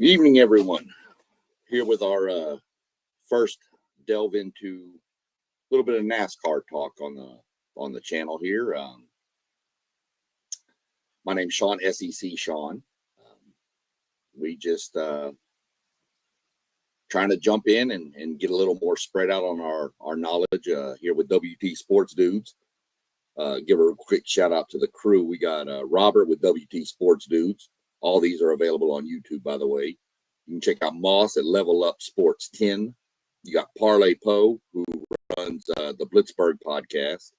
Good evening, everyone. Here with our first delve into a little bit of NASCAR talk on the channel here. My name's Sean, SEC Sean. We just trying to jump in and get a little more spread out on our knowledge here with WT Sports Dudes. Give a quick shout out to the crew. We got Robert with WT Sports Dudes. All these are available on YouTube, by the way. You can check out Moss at Level Up Sports 10. You got Parlay Poe, who runs the Blitzburg podcast.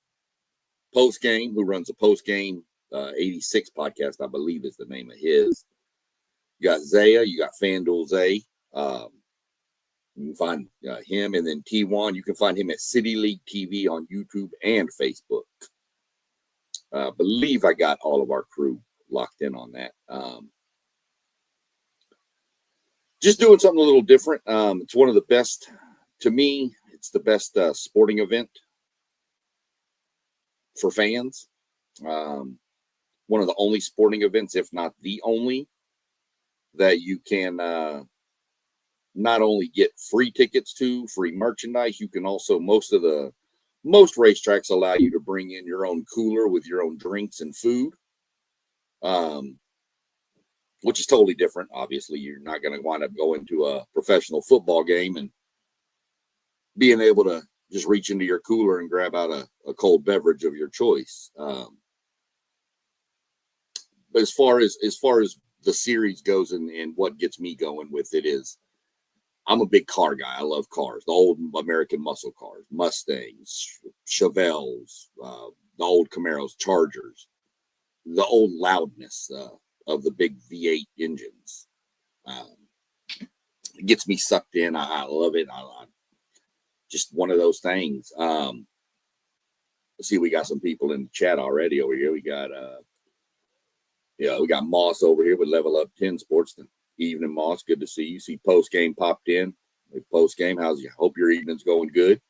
Post Game, who runs the Post Game 86 podcast, I believe is the name of his. You got Zaya, you got FanDuel Zay. You can find him, and then T1. You can find him at City League TV on YouTube and Facebook. I believe I got all of our crew locked in on that. Just doing something a little different. It's one of the best, to me, it's the best sporting event for fans. One of the only sporting events, if not the only, that you can not only get free tickets to, free merchandise, you can also, most racetracks allow you to bring in your own cooler with your own drinks and food. Which is totally different. Obviously, you're not going to wind up going to a professional football game and being able to just reach into your cooler and grab out a cold beverage of your choice. But as far as the series goes and what gets me going with it is, I'm a big car guy. I love cars, the old American muscle cars, Mustangs, Chevelles, the old Camaros, Chargers, the old loudness of the big V8 engines. It gets me sucked in. I love it. I just one of those things. Let's see, we got some people in the chat already over here. We got we got Moss over here with Level Up 10 Sports. Evening, Moss. Good to see you. See Post Game popped in. Post Game, how's you? Hope your evening's going good.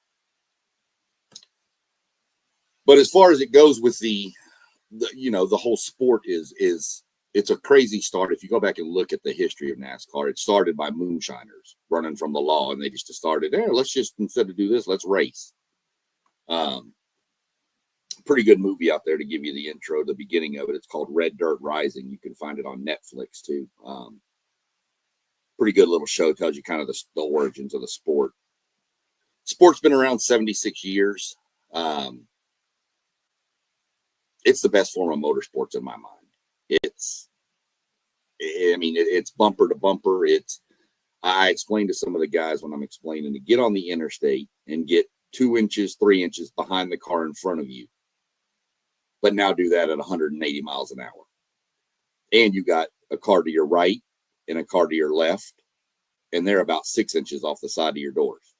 But as far as it goes with the whole sport is it's a crazy start. If you go back and look at the history of NASCAR, it started by moonshiners running from the law, and they just started there. Let's just, instead of do this, let's race. Pretty good movie out there to give you the intro, the beginning of it. It's called Red Dirt Rising. You can find it on Netflix too. Pretty good little show. Tells you kind of the origins of the sport. Sport's been around 76 years. It's the best form of motorsports in my mind. It's bumper to bumper. I explain to some of the guys when I'm explaining to get on the interstate and get 2 inches, 3 inches behind the car in front of you, but now do that at 180 miles an hour. And you got a car to your right and a car to your left, and they're about 6 inches off the side of your doors.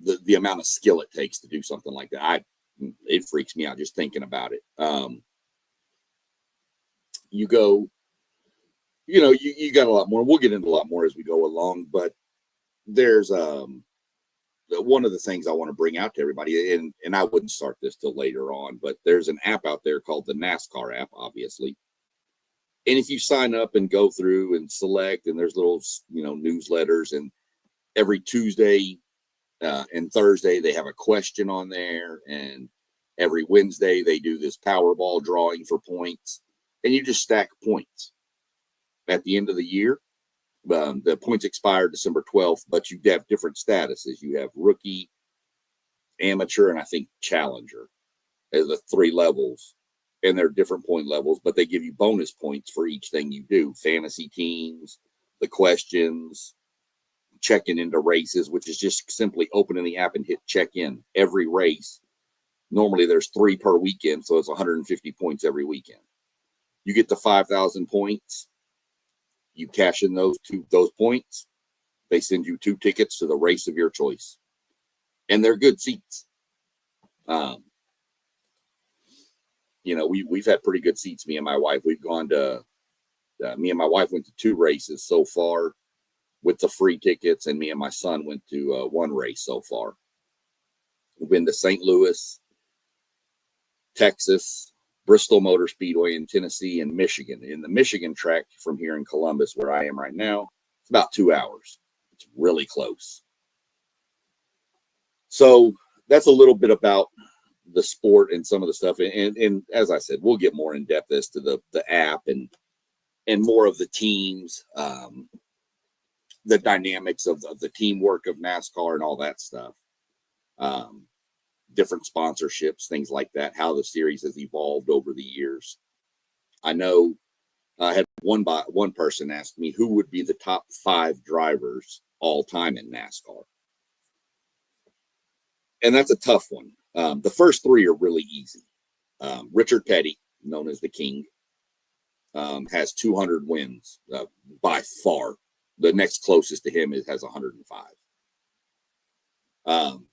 The amount of skill it takes to do something like that, it freaks me out just thinking about it. You go, you got a lot more. We'll get into a lot more as we go along, but there's one of the things I want to bring out to everybody, and I wouldn't start this till later on, but there's an app out there called the NASCAR app, obviously. And if you sign up and go through and select, and there's little, newsletters, and every Tuesday and Thursday they have a question on there, and every Wednesday they do this Powerball drawing for points, and you just stack points. At the end of the year, the points expire December 12th, but you have different statuses. You have rookie, amateur, and I think challenger as the 3 levels. And they're different point levels, but they give you bonus points for each thing you do. Fantasy teams, the questions, checking into races, which is just simply opening the app and hit check in every race. Normally there's 3 per weekend, so it's 150 points every weekend. You get the 5,000 points. You cash in those points. They send you 2 tickets to the race of your choice, and they're good seats. We've had pretty good seats. Me and my wife, we've gone to. Me and my wife went to 2 races so far with the free tickets, and me and my son went to 1 race so far. We've been to St. Louis, Texas, Bristol Motor Speedway in Tennessee, and Michigan. In the Michigan track from here in Columbus, where I am right now, it's about 2 hours. It's really close. So that's a little bit about the sport and some of the stuff. And as I said, we'll get more in depth as to the app and more of the teams, the dynamics of the teamwork of NASCAR and all that stuff. Different sponsorships, things like that, how the series has evolved over the years. I know I had one person ask me who would be the top 5 drivers all time in NASCAR. And that's a tough one. The first 3 are really easy. Richard Petty, known as the King, has 200 wins by far. The next closest to him has 105.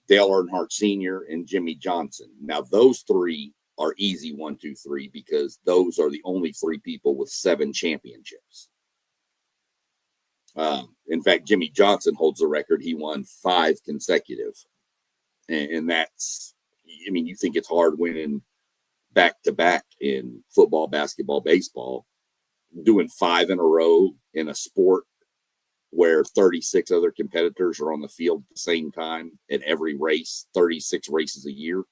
Dale Earnhardt Sr. and Jimmy Johnson. Now, those 3 are easy 1, 2, 3 because those are the only 3 people with 7 championships. In fact, Jimmy Johnson holds the record. He won 5 consecutive. And that's, I mean, you think it's hard winning back-to-back in football, basketball, baseball. Doing 5 in a row in a sport where 36 other competitors are on the field at the same time at every race, 36 races a year.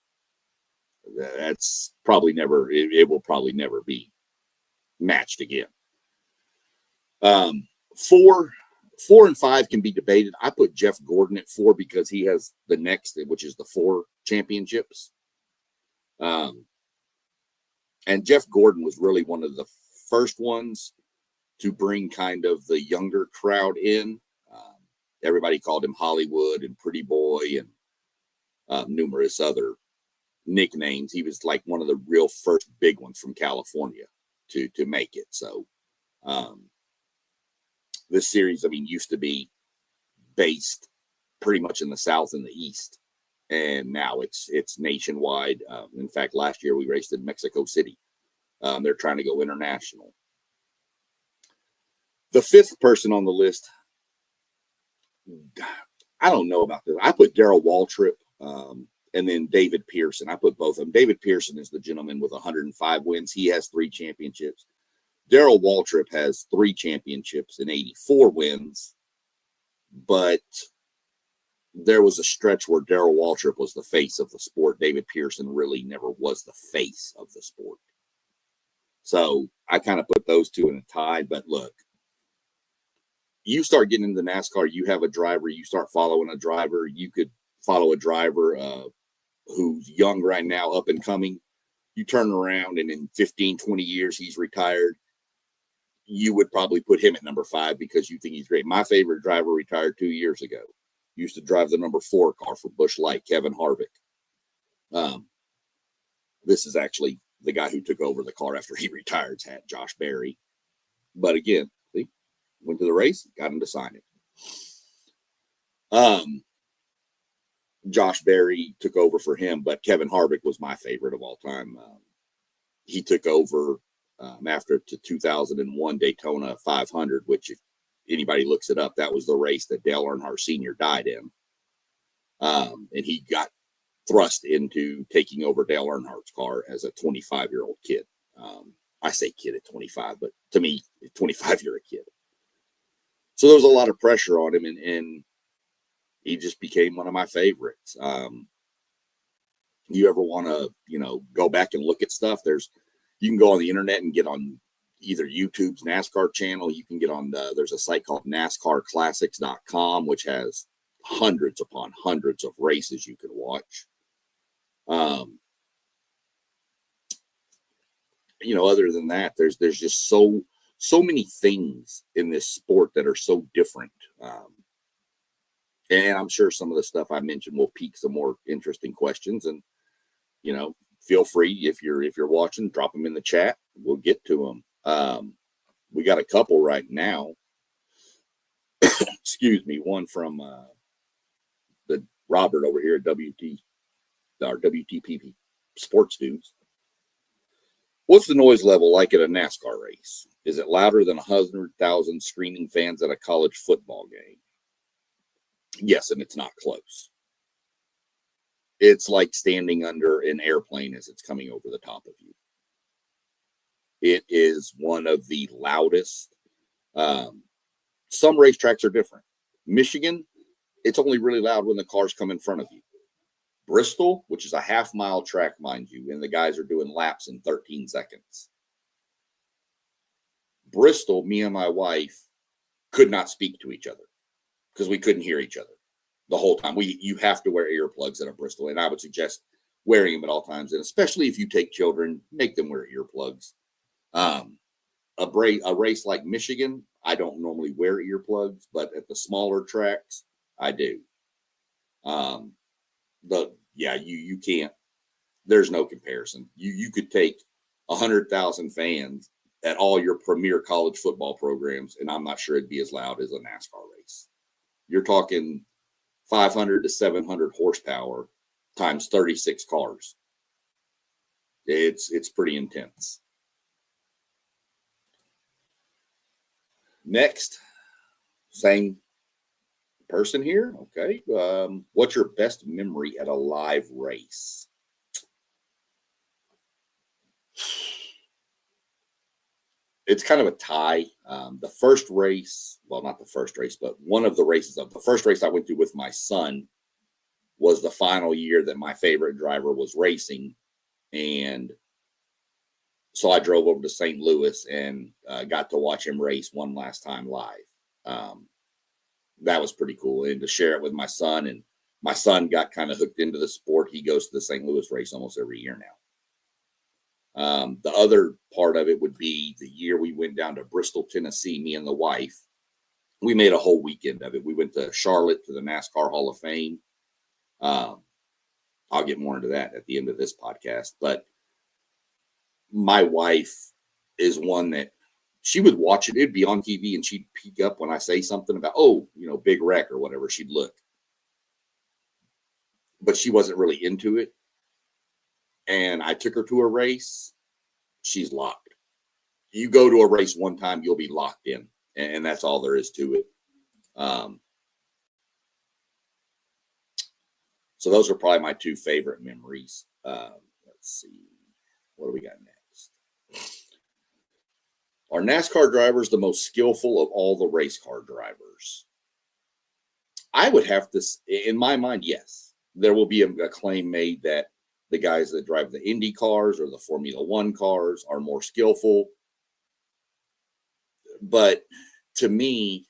That's probably never, it will probably never be matched again. 4 and 5 can be debated. I put Jeff Gordon at 4 because he has the next, which is the 4 championships. And Jeff Gordon was really one of the first ones to bring kind of the younger crowd in. Everybody called him Hollywood and Pretty Boy and numerous other nicknames. He was like one of the real first big ones from California to make it. So this series, I mean, used to be based pretty much in the South and the East. And now it's nationwide. In fact, last year we raced in Mexico City. They're trying to go international. The 5th person on the list, I don't know about this. I put Darrell Waltrip and then David Pearson. I put both of them. David Pearson is the gentleman with 105 wins. He has 3 championships. Darrell Waltrip has 3 championships and 84 wins. But there was a stretch where Darrell Waltrip was the face of the sport. David Pearson really never was the face of the sport. So I kind of put those 2 in a tie. But look, you start getting into NASCAR, you have a driver, you start following a driver, you could follow a driver who's young right now, up and coming. You turn around and in 15, 20 years, he's retired. You would probably put him at number 5 because you think he's great. My favorite driver retired 2 years ago. Used to drive the number 4 car for Busch Light, Kevin Harvick. This is actually the guy who took over the car after he retired, had Josh Berry. But again, went to the race, got him to sign it. Josh Berry took over for him, but Kevin Harvick was my favorite of all time. He took over after the 2001 Daytona 500, which if anybody looks it up, that was the race that Dale Earnhardt Sr. died in. And he got thrust into taking over Dale Earnhardt's car as a 25-year-old kid. I say kid at 25, but to me, at 25, you're a kid. So there was a lot of pressure on him, and he just became one of my favorites. You ever want to, go back and look at stuff? You can go on the internet and get on either YouTube's NASCAR channel. You can get on there's a site called NASCARclassics.com, which has hundreds upon hundreds of races you can watch. Other than that, there's just so many things in this sport that are so different. And I'm sure some of the stuff I mentioned will pique some more interesting questions. And, feel free if you're watching, drop them in the chat. We'll get to them. We got a couple right now. Excuse me. One from the Robert over here at WTPP Sports Dudes. What's the noise level like at a NASCAR race? Is it louder than 100,000 screaming fans at a college football game? Yes, and it's not close. It's like standing under an airplane as it's coming over the top of you. It is one of the loudest. Some racetracks are different. Michigan, it's only really loud when the cars come in front of you. Bristol, which is a half-mile track, mind you, and the guys are doing laps in 13 seconds. Bristol, me and my wife could not speak to each other because we couldn't hear each other the whole time. You have to wear earplugs at a Bristol, and I would suggest wearing them at all times, and especially if you take children, make them wear earplugs. A race like Michigan, I don't normally wear earplugs, but at the smaller tracks, I do. You can't. There's no comparison. You could take 100,000 fans at all your premier college football programs, and I'm not sure it'd be as loud as a NASCAR race. You're talking 500 to 700 horsepower times 36 cars. It's pretty intense. Next, same person here. Okay. What's your best memory at a live race? It's kind of a tie. The first race, well, not the first race, but one of the races of the first race I went to with my son was the final year that my favorite driver was racing. And so I drove over to St. Louis and got to watch him race one last time live. That was pretty cool. And to share it with my son, and my son got kind of hooked into the sport. He goes to the St. Louis race almost every year now. The other part of it would be the year we went down to Bristol, Tennessee, me and the wife. We made a whole weekend of it. We went to Charlotte to the NASCAR Hall of Fame. I'll get more into that at the end of this podcast. But my wife is one that she would watch it. It'd be on TV and she'd peek up when I say something about, big wreck or whatever. She'd look. But she wasn't really into it. And I took her to a race. She's locked. You go to a race one time, you'll be locked in. And that's all there is to it. So those are probably my two favorite memories. Let's see. What do we got next? Are NASCAR drivers the most skillful of all the race car drivers? I would have to, in my mind, yes. There will be a claim made that the guys that drive the Indy cars or the Formula One cars are more skillful. But to me,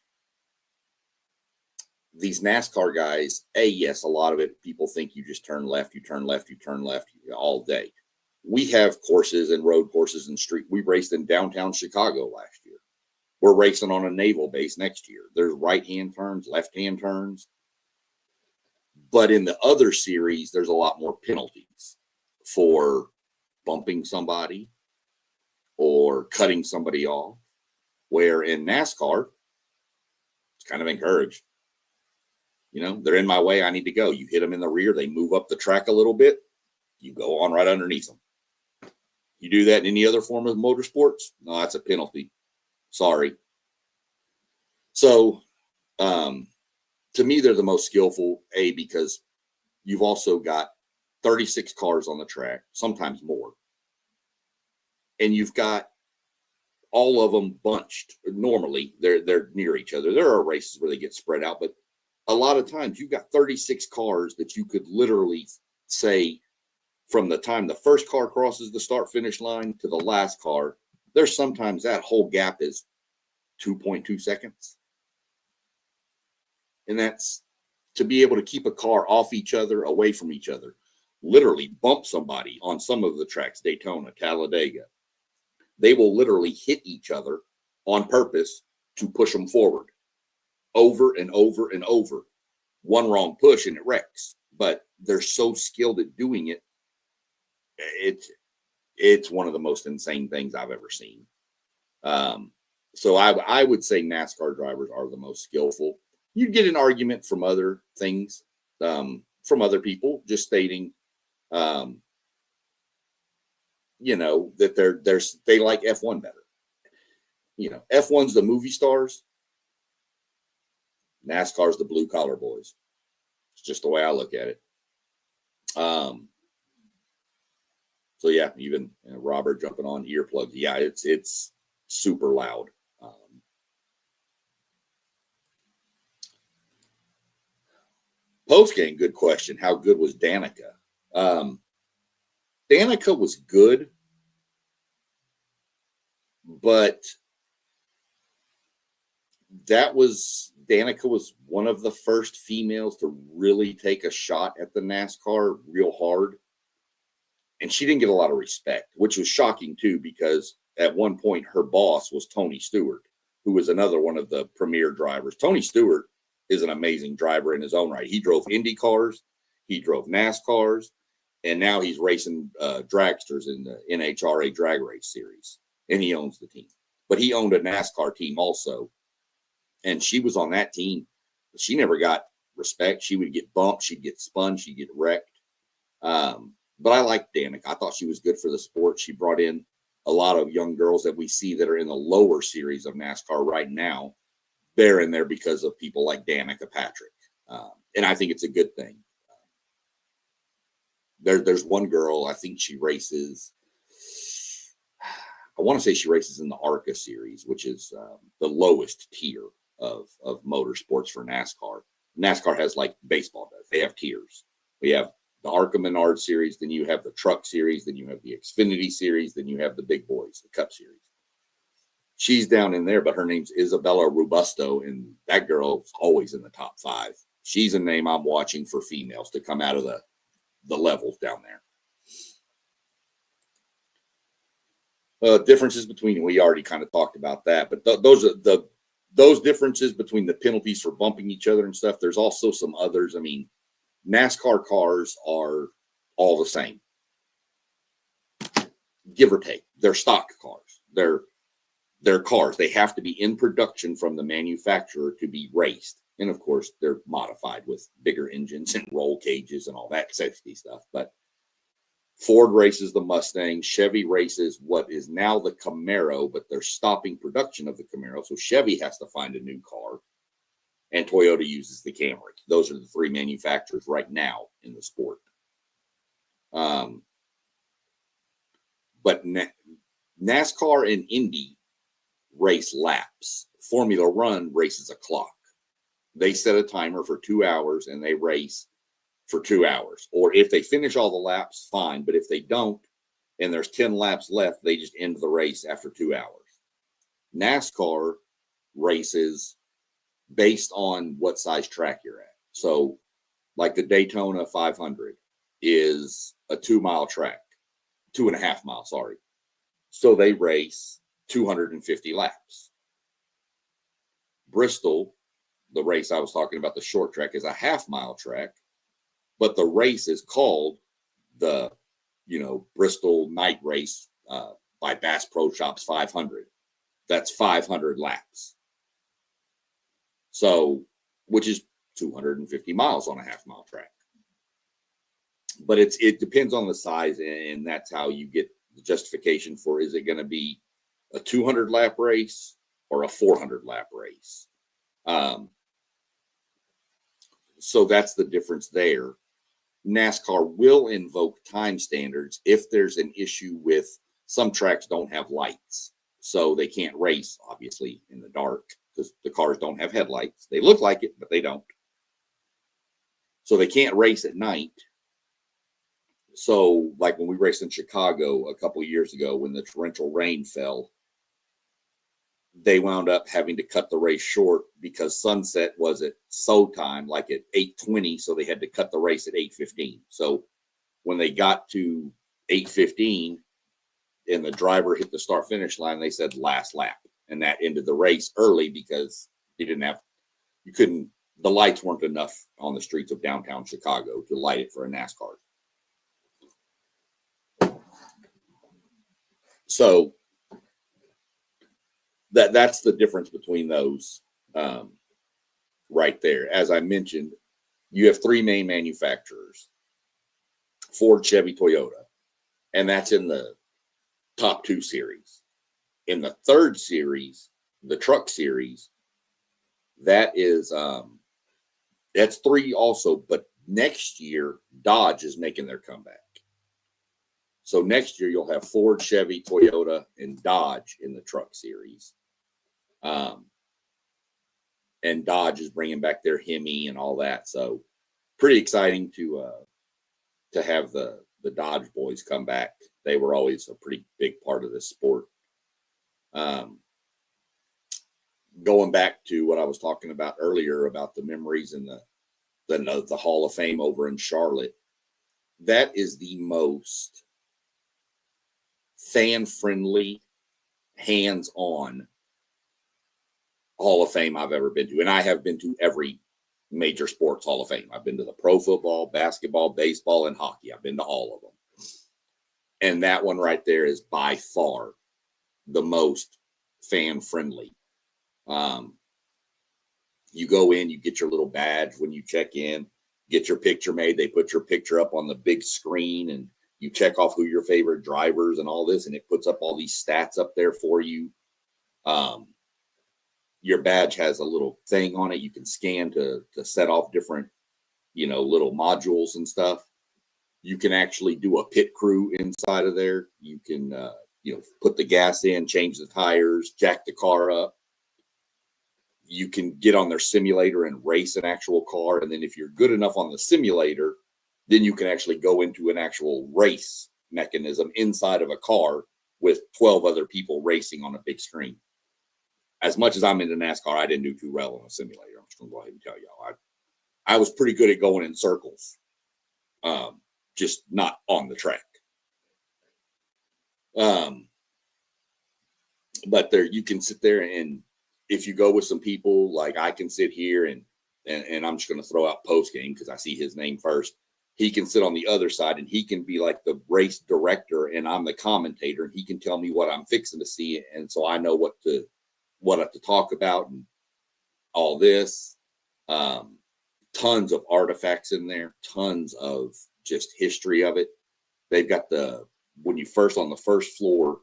these NASCAR guys, yes, a lot of it, people think you just turn left, you turn left, you turn left all day. We have courses and road courses and street. We raced in downtown Chicago last year. We're racing on a naval base next year. There's right-hand turns, left-hand turns. But in the other series, there's a lot more penalties for bumping somebody or cutting somebody off, where in NASCAR, it's kind of encouraged. They're in my way. I need to go. You hit them in the rear. They move up the track a little bit. You go on right underneath them. You do that in any other form of motorsports? No, that's a penalty. Sorry. So, to me, they're the most skillful, because you've also got 36 cars on the track, sometimes more. And you've got all of them bunched. Normally, they're near each other. There are races where they get spread out, but a lot of times you've got 36 cars that you could literally say from the time the first car crosses the start-finish line to the last car, there's sometimes that whole gap is 2.2 seconds. And that's to be able to keep a car off each other, away from each other, literally bump somebody on some of the tracks, Daytona, Talladega. They will literally hit each other on purpose to push them forward over and over and over. One wrong push and it wrecks. But they're so skilled at doing it. It's one of the most insane things I've ever seen. So I would say NASCAR drivers are the most skillful. You get an argument from other things, from other people, just stating, that they like F1 better. F1's the movie stars. NASCAR's the blue collar boys. It's just the way I look at it. So yeah, even Robert jumping on earplugs. Yeah, it's super loud. Post game, good question. How good was Danica? Um, Danica was good, but Danica was one of the first females to really take a shot at the NASCAR real hard. And she didn't get a lot of respect, which was shocking too, because at one point her boss was Tony Stewart, who was another one of the premier drivers. Tony Stewart is an amazing driver in his own right. He drove Indy cars, he drove NASCARs, and now he's racing dragsters in the NHRA drag race series, and he owns the team. But he owned a NASCAR team also, and she was on that team. She never got respect. She would get bumped, she'd get spun, she'd get wrecked. But I liked Danica. I thought she was good for the sport. She brought in a lot of young girls that we see that are in the lower series of NASCAR right now. They're in there because of people like Danica Patrick. And I think it's a good thing. There's one girl, I think she races, I want to say she races in the ARCA series, which is the lowest tier of motorsports for NASCAR. NASCAR has like baseball does. They have tiers. We have the ARCA Menard series, then you have the Truck series, then you have the Xfinity series, then you have the Big Boys, the Cup series. She's down in there, but her name's Isabella Robusto, and that girl's always in the top 5. She's a name I'm watching for females to come out of the levels down there. Differences between, we already kind of talked about that, but those differences between the penalties for bumping each other and stuff, there's also some others. I mean, NASCAR cars are all the same, give or take. They're stock cars. They're cars. They have to be in production from the manufacturer to be raced. And of course, they're modified with bigger engines and roll cages and all that safety stuff. But Ford races the Mustang. Chevy races what is now the Camaro, but they're stopping production of the Camaro. So Chevy has to find a new car. And Toyota uses the Camry. Those are the 3 manufacturers right now in the sport. But NASCAR and Indy race laps. Formula One races a clock. They set a timer for 2 hours and they race for 2 hours. Or if they finish all the laps, fine. But if they don't, and there's 10 laps left, they just end the race after 2 hours. NASCAR races based on what size track you're at. So like the Daytona 500 is a 2-mile track, 2.5 miles, sorry. So they race 250 laps. Bristol, the race I was talking about, the short track, is a 1/2-mile track, but the race is called the, Bristol Night Race by Bass Pro Shops 500. That's 500 laps. So, which is 250 miles on a 1/2-mile track. But it depends on the size, and that's how you get the justification for, is it going to be a 200-lap race or a 400-lap race? So that's the difference there. NASCAR will invoke time standards if there's an issue with some tracks don't have lights. So they can't race, obviously, in the dark because the cars don't have headlights. They look like it, but they don't. So they can't race at night. So like when we raced in Chicago a couple of years ago, when the torrential rain fell, they wound up having to cut the race short because sunset was at SO time, like at 8:20. So they had to cut the race at 8:15. So when they got to 8:15 and the driver hit the start finish line, they said last lap. And that ended the race early because the lights weren't enough on the streets of downtown Chicago to light it for a NASCAR. So that's the difference between those right there. As I mentioned, you have 3 main manufacturers: Ford, Chevy, Toyota, and that's in the top 2 series. In the 3rd series, the Truck series, that is that's 3 also, but next year Dodge is making their comeback. So next year you'll have Ford, Chevy, Toyota, and Dodge in the truck series. And Dodge is bringing back their Hemi and all that. So pretty exciting to have the Dodge boys come back. They were always a pretty big part of this sport. Going back to what I was talking about earlier about the memories and the Hall of Fame over in Charlotte, that is the most fan-friendly, hands-on Hall of Fame I've ever been to. And I have been to every major sports Hall of Fame. I've been to the pro football, basketball, baseball, and hockey. I've been to all of them. And that one right there is by far the most fan-friendly. You go in, you get your little badge when you check in, get your picture made. They put your picture up on the big screen and you check off who your favorite drivers and all this, and it puts up all these stats up there for you. Your badge has a little thing on it you can scan to set off different, little modules and stuff. You can actually do a pit crew inside of there. You can, put the gas in, change the tires, jack the car up. You can get on their simulator and race an actual car. And then if you're good enough on the simulator, then you can actually go into an actual race mechanism inside of a car with 12 other people racing on a big screen. As much as I'm into NASCAR, I didn't do too well on a simulator. I'm just going to go ahead and tell y'all. I was pretty good at going in circles, just not on the track. But there, you can sit there, and if you go with some people, like I can sit here and I'm just going to throw out post game because I see his name first. He can sit on the other side and he can be like the race director, and I'm the commentator, and he can tell me what I'm fixing to see, and so I know what to talk about and all this. Tons of artifacts in there, tons of just history of it. They've got when you first on the first floor,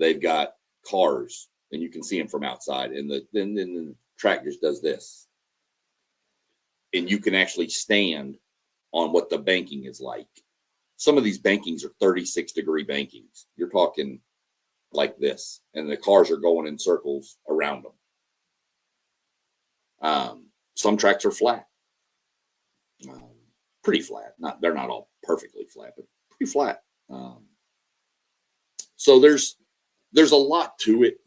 they've got cars and you can see them from outside, and then the track just does this. And you can actually stand on what the banking is like. Some of these bankings are 36-degree bankings. You're talking like this, and the cars are going in circles around them. Some tracks are flat, pretty flat. They're not all perfectly flat, but pretty flat. So there's a lot to it.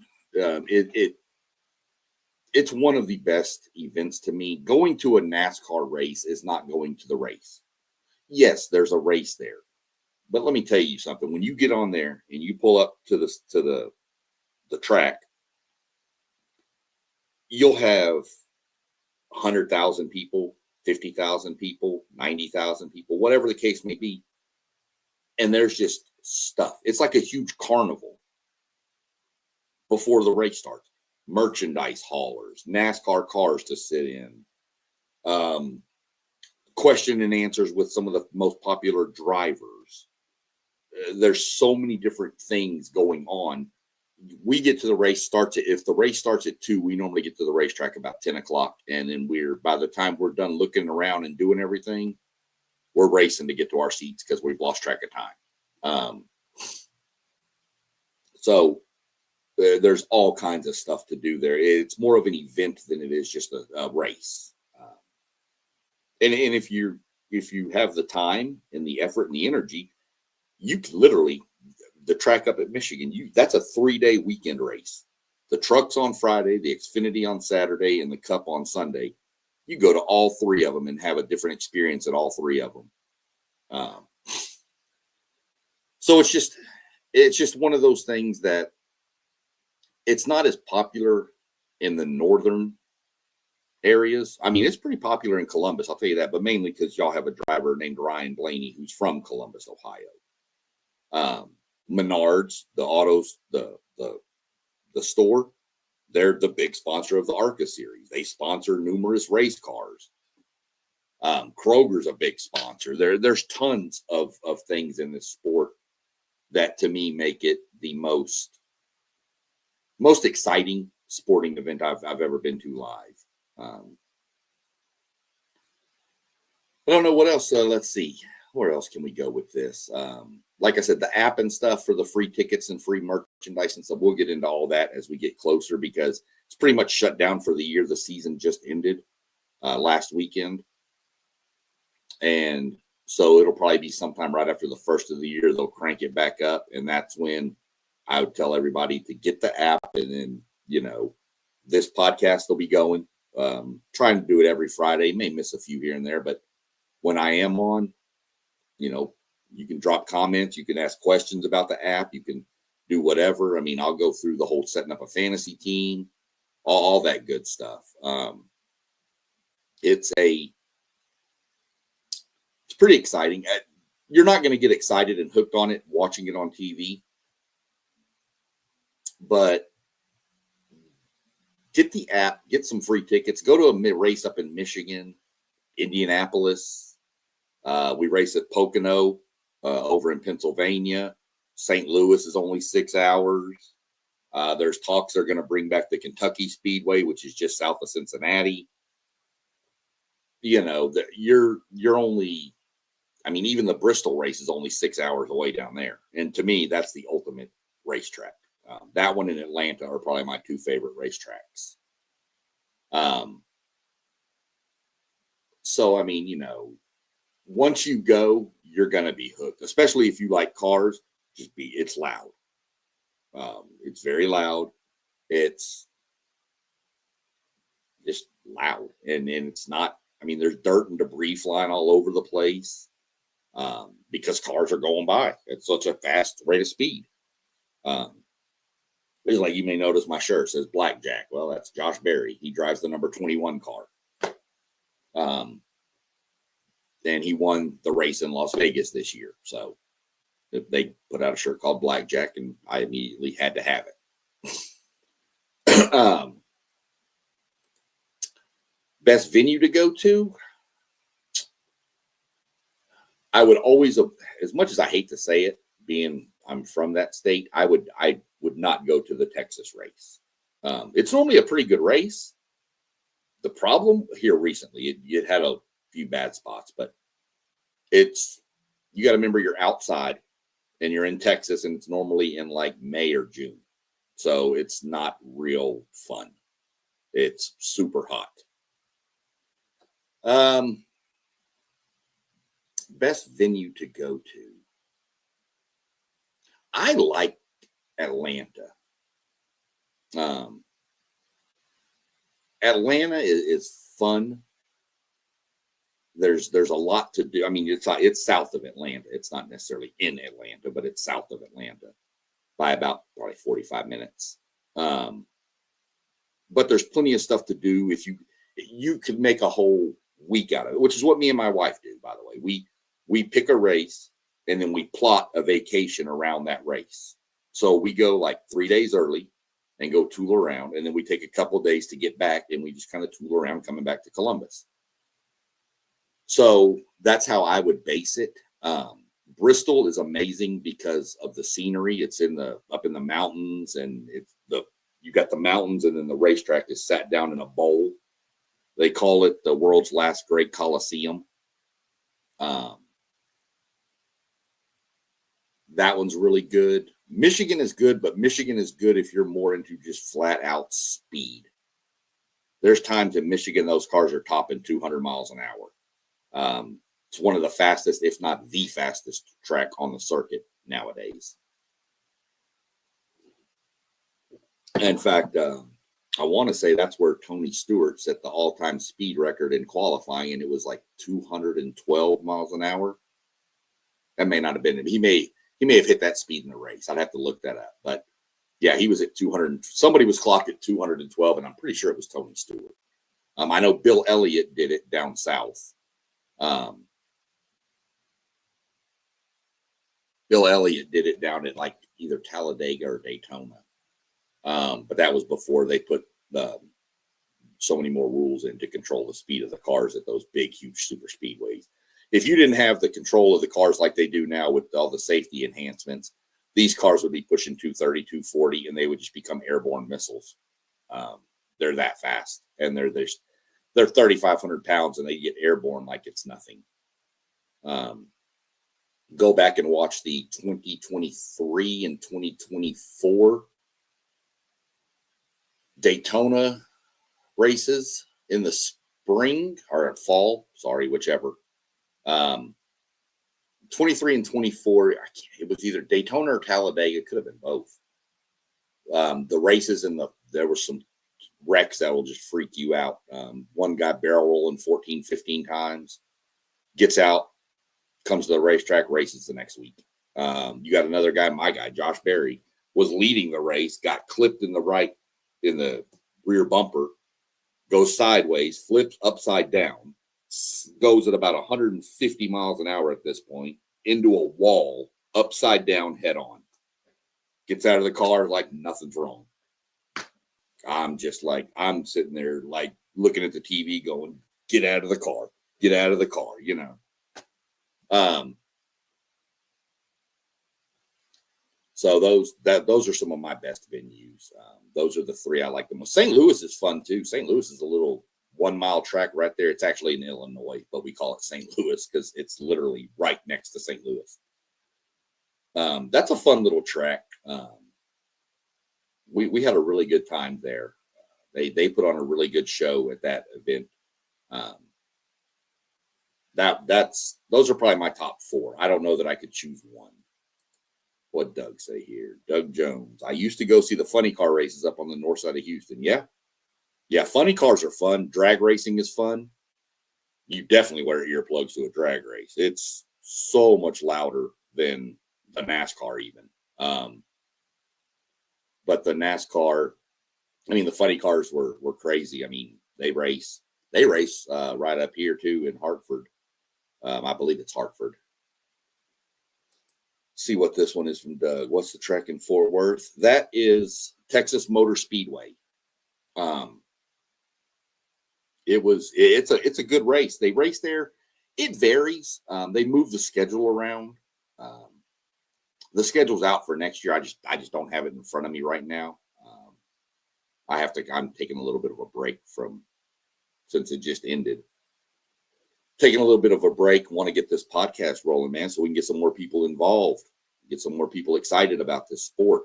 It's one of the best events to me. Going to a NASCAR race is not going to the race. Yes, there's a race there, but let me tell you something. When you get on there and you pull up to the track, you'll have 100,000 people, 50,000 people, 90,000 people, whatever the case may be. And there's just stuff. It's like a huge carnival before the race starts. Merchandise haulers, NASCAR cars to sit in, question and answers with some of the most popular drivers. There's so many different things going on. We get to the race if the race starts at 2, we normally get to the racetrack about 10 o'clock. And then by the time we're done looking around and doing everything, we're racing to get to our seats because we've lost track of time. So there's all kinds of stuff to do there. It's more of an event than it is just a race. And if you have the time and the effort and the energy, you can literally, the track up at Michigan, that's a 3-day weekend race. The truck's on Friday, the Xfinity on Saturday, and the Cup on Sunday. You go to all 3 of them and have a different experience at all 3 of them. So it's just one of those things that it's not as popular in the northern areas. I mean, it's pretty popular in Columbus, I'll tell you that, but mainly because y'all have a driver named Ryan Blaney who's from Columbus, Ohio. Menards, the autos, the store, they're the big sponsor of the ARCA series. They sponsor numerous race cars. Kroger's a big sponsor. There's tons of things in this sport that to me make it the most exciting sporting event I've ever been to live. I don't know what else. Let's see. Where else can we go with this? like I said, the app and stuff for the free tickets and free merchandise and stuff, we'll get into all that as we get closer because it's pretty much shut down for the year. The season just ended last weekend. And so it'll probably be sometime right after the first of the year, they'll crank it back up. And that's when I would tell everybody to get the app. And then, this podcast will be going. Trying to do it every Friday. May miss a few here and there, but when I am on, you can drop comments. You can ask questions about the app. You can do whatever. I mean, I'll go through the whole setting up a fantasy team, all that good stuff. It's pretty exciting. You're not going to get excited and hooked on it watching it on TV, but get the app, get some free tickets, go to a race up in Michigan, Indianapolis. We race at Pocono over in Pennsylvania. St. Louis is only 6 hours. There's talks they're going to bring back the Kentucky Speedway, which is just south of Cincinnati. You're only, even the Bristol race is only 6 hours away down there. And to me, that's the ultimate racetrack. That one in Atlanta are probably my two favorite racetracks. So, once you go, you're going to be hooked, especially if you like cars. It's loud. It's very loud. It's just loud. And it's not, there's dirt and debris flying all over the place because cars are going by at such a fast rate of speed. It's like you may notice my shirt says Blackjack. Well, that's Josh Berry. He drives the number 21 car. And he won the race in Las Vegas this year. So they put out a shirt called Blackjack, and I immediately had to have it. Best venue to go to? I would always, as much as I hate to say it, being I'm from that state, I would not go to the Texas race. It's normally a pretty good race. The problem here recently, it had a few bad spots, but you got to remember you're outside and you're in Texas, and it's normally in like May or June. So it's not real fun. It's super hot. Best venue to go to. I like Atlanta. Atlanta is fun. There's a lot to do. It's south of Atlanta. It's not necessarily in Atlanta, but it's south of Atlanta by about probably 45 minutes. But there's plenty of stuff to do. If you could make a whole week out of it, which is what me and my wife do, by the way. We pick a race and then we plot a vacation around that race. So we go like 3 days early and go tool around, and then we take a couple of days to get back, and we just kind of tool around coming back to Columbus. So that's how I would base it. Bristol is amazing because of the scenery. It's up in the mountains, and you got the mountains, and then the racetrack is sat down in a bowl. They call it the world's last great Coliseum. That one's really good. Michigan is good, but Michigan is good if you're more into just flat out speed. There's times in Michigan those cars are topping 200 miles an hour. It's one of the fastest, if not the fastest track on the circuit nowadays. In fact, I want to say that's where Tony Stewart set the all-time speed record in qualifying, and it was like 212 miles an hour. That may not have been it. He may have hit that speed in the race. I'd have to look that up. But yeah, he was at 200. Somebody was clocked at 212, and I'm pretty sure it was Tony Stewart. I know Bill Elliott did it down south. Bill Elliott did it down at like either Talladega or Daytona. But that was before they put so many more rules in to control the speed of the cars at those big, huge super speedways. If you didn't have the control of the cars like they do now with all the safety enhancements, these cars would be pushing 230, 240, and they would just become airborne missiles. They're that fast, and they're 3,500 pounds, and they get airborne like it's nothing. go back and watch the 2023 and 2024 Daytona races in the spring or fall, sorry, whichever. 23 and 24, it was either Daytona or Talladega. It could have been both. The races there were some wrecks that will just freak you out. One guy barrel rolling 14, 15 times, gets out, comes to the racetrack, races the next week. You got another guy, my guy, Josh Berry, was leading the race, got clipped in the rear bumper, goes sideways, flips upside down, goes at about 150 miles an hour at this point into a wall, upside down, head on. Gets out of the car like nothing's wrong. I'm sitting there like looking at the TV going, get out of the car, you know. So those are some of my best venues. Those are the three I like the most. St. Louis is fun too. St. Louis is a little 1 mile track right there. It's actually in Illinois, but we call it St. Louis because it's literally right next to St. Louis. That's a fun little track. We had a really good time there. They put on a really good show at that event. Those are probably my top four. I don't know that I could choose one. What Doug say here? Doug Jones. I used to go see the funny car races up on the north side of Houston. Yeah, funny cars are fun. Drag racing is fun. You definitely wear earplugs to a drag race. It's so much louder than the NASCAR even. But the NASCAR, the funny cars were crazy. They race right up here too in Hartford. I believe it's Hartford. See what this one is from Doug. What's the track in Fort Worth? That is Texas Motor Speedway. It's a good race. They race there. It varies. They move the schedule around. The schedule's out for next year. I just don't have it in front of me right now. I'm taking a little bit of a break since it just ended. Taking a little bit of a break. Want to get this podcast rolling, man, so we can get some more people involved, get some more people excited about this sport.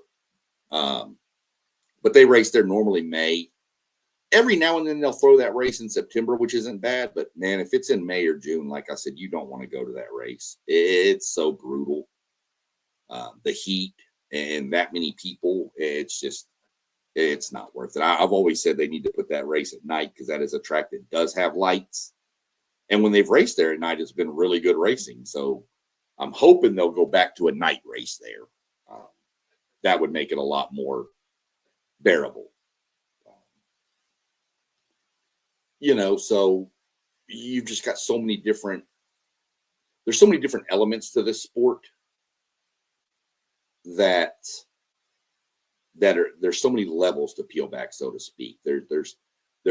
But they race there normally May. Every now and then they'll throw that race in September, which isn't bad. But man, if it's in May or June, like I said, you don't want to go to that race. It's so brutal. The heat and that many people, it's not worth it. I've always said they need to put that race at night because that is a track that does have lights. And when they've raced there at night, it's been really good racing. So I'm hoping they'll go back to a night race there. That would make it a lot more bearable. So you've just got there's so many different elements to this sport there's so many levels to peel back, so to speak. There's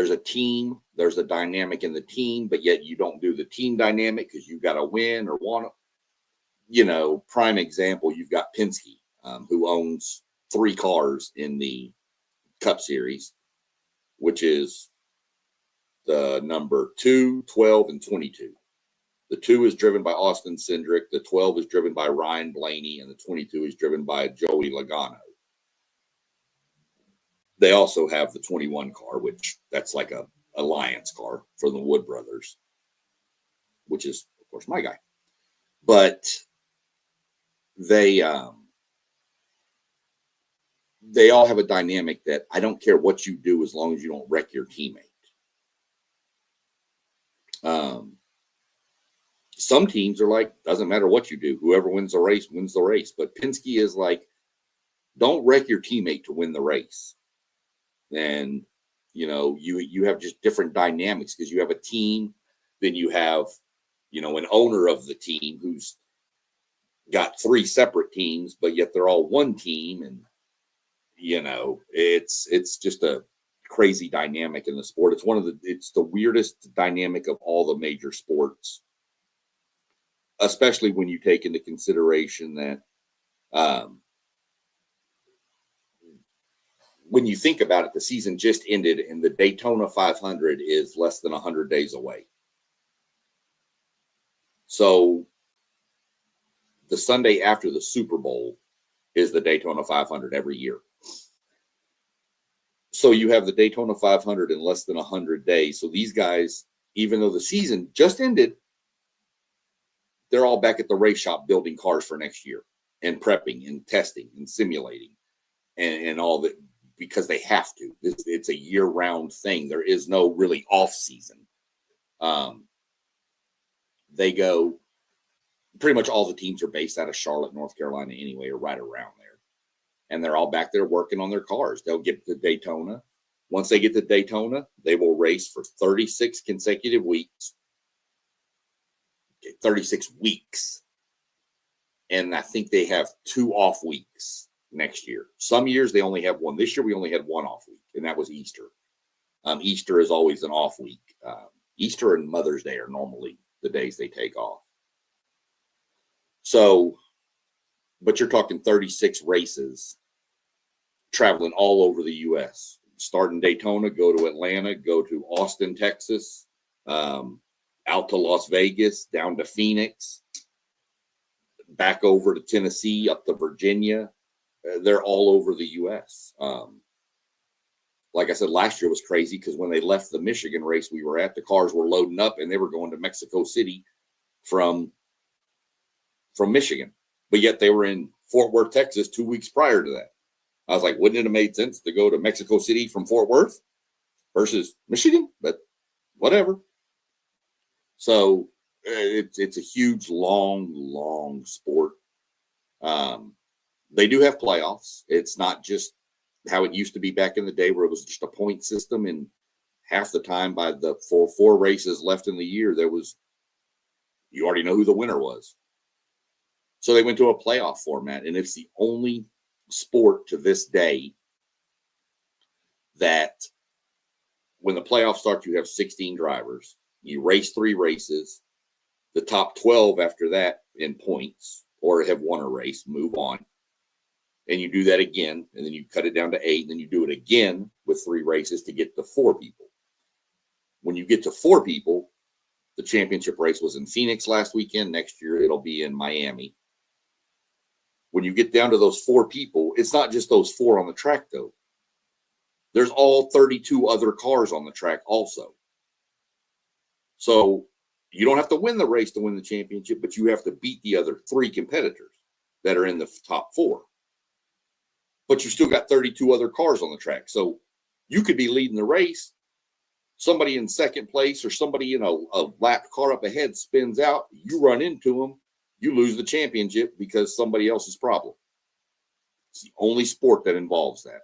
a team, there's a dynamic in the team, but yet you don't do the team dynamic because you've got to win or want to. Prime example, you've got Penske, who owns 3 cars in the Cup Series, which is the number 2, 12, and 22. The 2 is driven by Austin Cindric, the 12 is driven by Ryan Blaney, and the 22 is driven by Joey Logano. They also have the 21 car, which that's like a alliance car for the Wood brothers, which is, of course, my guy. But they all have a dynamic that I don't care what you do as long as you don't wreck your teammate. Some teams are like, doesn't matter what you do. Whoever wins the race wins the race. But Penske is like, don't wreck your teammate to win the race. And, you have just different dynamics because you have a team. Then you have, an owner of the team who's got 3 separate teams, but yet they're all one team. And, it's just a crazy dynamic in the sport. It's the weirdest dynamic of all the major sports, especially when you take into consideration that when you think about it, the season just ended and the Daytona 500 is less than 100 days away. So the Sunday after the Super Bowl is the Daytona 500 every year. So you have the Daytona 500 in less than 100 days. So these guys, even though the season just ended, they're all back at the race shop building cars for next year and prepping and testing and simulating and all that, because they have to. It's a year-round thing. There is no really off season. They go, pretty much all the teams are based out of Charlotte, North Carolina anyway, or right around there. And they're all back there working on their cars. They'll get to Daytona. Once they get to Daytona, they will race for 36 consecutive weeks. 36 weeks. And I think they have 2 off weeks next year. Some years they only have 1. This year we only had 1 off week, and that was Easter. Easter is always an off week. Easter and Mother's Day are normally the days they take off. So, but you're talking 36 races traveling all over the U.S. Start in Daytona, go to Atlanta, go to Austin, Texas, out to Las Vegas, down to Phoenix, back over to Tennessee, up to Virginia. They're all over the U.S. Like I said, last year was crazy because when they left the Michigan race we were at, the cars were loading up and they were going to Mexico City from Michigan. But yet they were in Fort Worth, Texas 2 weeks prior to that. I was like, wouldn't it have made sense to go to Mexico City from Fort Worth versus Michigan? But whatever. So it's a huge, long sport. They do have playoffs. It's not just how it used to be back in the day where it was just a point system, and half the time by the four races left in the year, you already know who the winner was. So they went to a playoff format, and it's the only sport to this day that when the playoffs start, you have 16 drivers. You race 3 races. The top 12 after that in points or have won a race move on. And you do that again, and then you cut it down to 8, and then you do it again with 3 races to get to 4 people. When you get to 4 people, the championship race was in Phoenix last weekend. Next year, it'll be in Miami. When you get down to those 4 people, it's not just those 4 on the track, though. There's all 32 other cars on the track also. So you don't have to win the race to win the championship, but you have to beat the other 3 competitors that are in the top 4. But you still got 32 other cars on the track. So you could be leading the race. Somebody in second place or somebody in a lap car up ahead spins out. You run into them. You lose the championship because somebody else's problem. It's the only sport that involves that.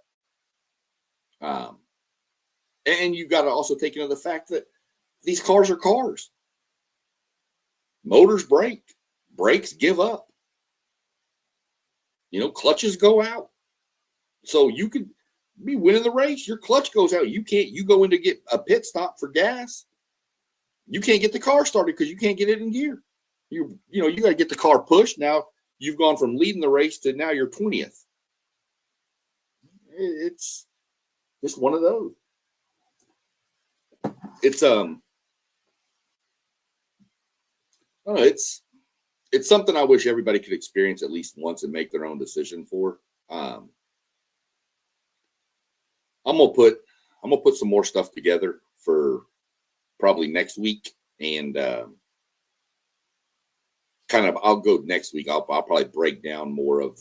And you've got to also take into the fact that these cars are cars. Motors break. Brakes give up. Clutches go out. So you could be winning the race. Your clutch goes out. You go in to get a pit stop for gas. You can't get the car started because you can't get it in gear. You got to get the car pushed. Now you've gone from leading the race to now you're 20th. It's just one of those. It's something I wish everybody could experience at least once and make their own decision for. I'm gonna put some more stuff together for probably next week, and I'll go next week. I'll probably break down more of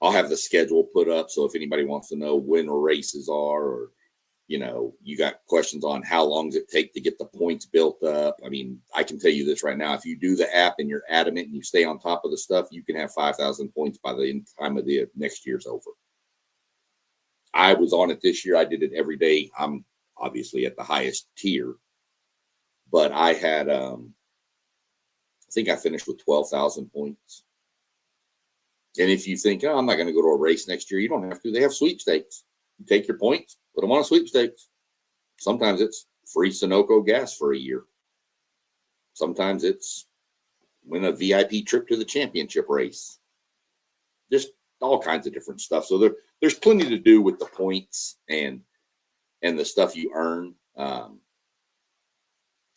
I'll have the schedule put up, so if anybody wants to know when races are, or you got questions on how long does it take to get the points built up. I mean, I can tell you this right now: if you do the app and you're adamant and you stay on top of the stuff, you can have 5,000 points by the time of the next year's over. I was on it this year. I did it every day. I'm obviously at the highest tier, but I had, I think I finished with 12,000 points. And if you think, I'm not going to go to a race next year, you don't have to. They have sweepstakes. You take your points, put them on a sweepstakes. Sometimes it's free Sunoco gas for a year. Sometimes it's win a VIP trip to the championship race. Just all kinds of different stuff. So there's plenty to do with the points and the stuff you earn.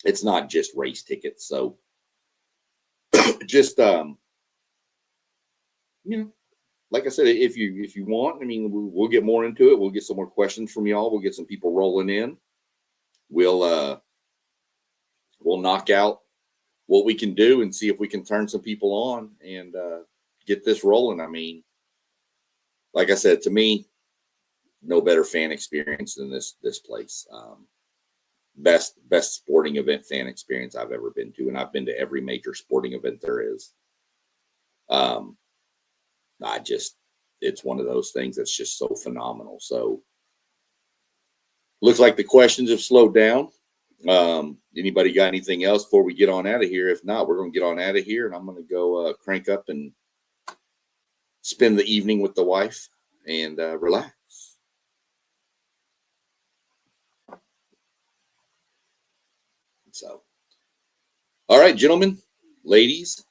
It's not just race tickets. So just you know, like I said, if you want, I mean, we'll get more into it. We'll get some more questions from y'all. We'll get some people rolling in. We'll knock out what we can do and see if we can turn some people on and get this rolling. I mean, like I said, to me, no better fan experience than this place. Best sporting event fan experience I've ever been to, and I've been to every major sporting event there is. It's one of those things that's just so phenomenal. So looks like the questions have slowed down. Anybody got anything else before we get on out of here? If not, we're going to get on out of here, and I'm going to go crank up and spend the evening with the wife and relax. So, all right, gentlemen, ladies,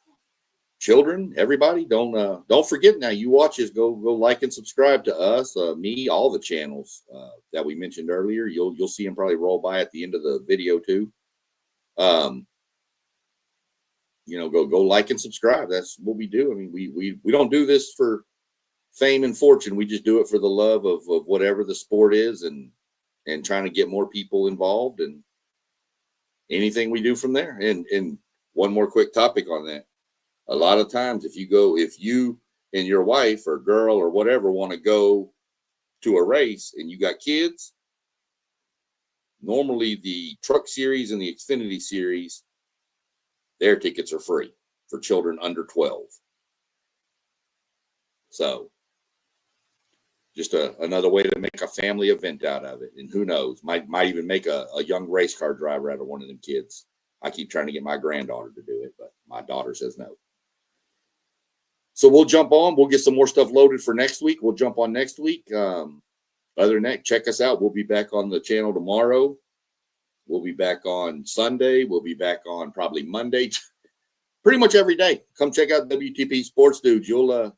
children, everybody, don't forget now. You watch us, go like and subscribe to us, me, all the channels that we mentioned earlier. You'll see them probably roll by at the end of the video too. Go like and subscribe. That's what we do. I mean, we don't do this for fame and fortune. We just do it for the love of whatever the sport is, and trying to get more people involved, and anything we do from there. And one more quick topic on that. A lot of times, if you and your wife or girl or whatever want to go to a race and you got kids, normally the Truck Series and the Xfinity Series, their tickets are free for children under 12. So just another way to make a family event out of it. And who knows, might even make a young race car driver out of one of them kids. I keep trying to get my granddaughter to do it, but my daughter says no. So we'll jump on. We'll get some more stuff loaded for next week. We'll jump on next week. Other than that, check us out. We'll be back on the channel tomorrow. We'll be back on Sunday. We'll be back on probably Monday. Pretty much every day. Come check out WTP Sports Dudes. You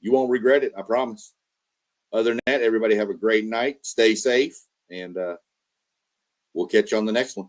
won't regret it. I promise. Other than that, everybody have a great night. Stay safe, and we'll catch you on the next one.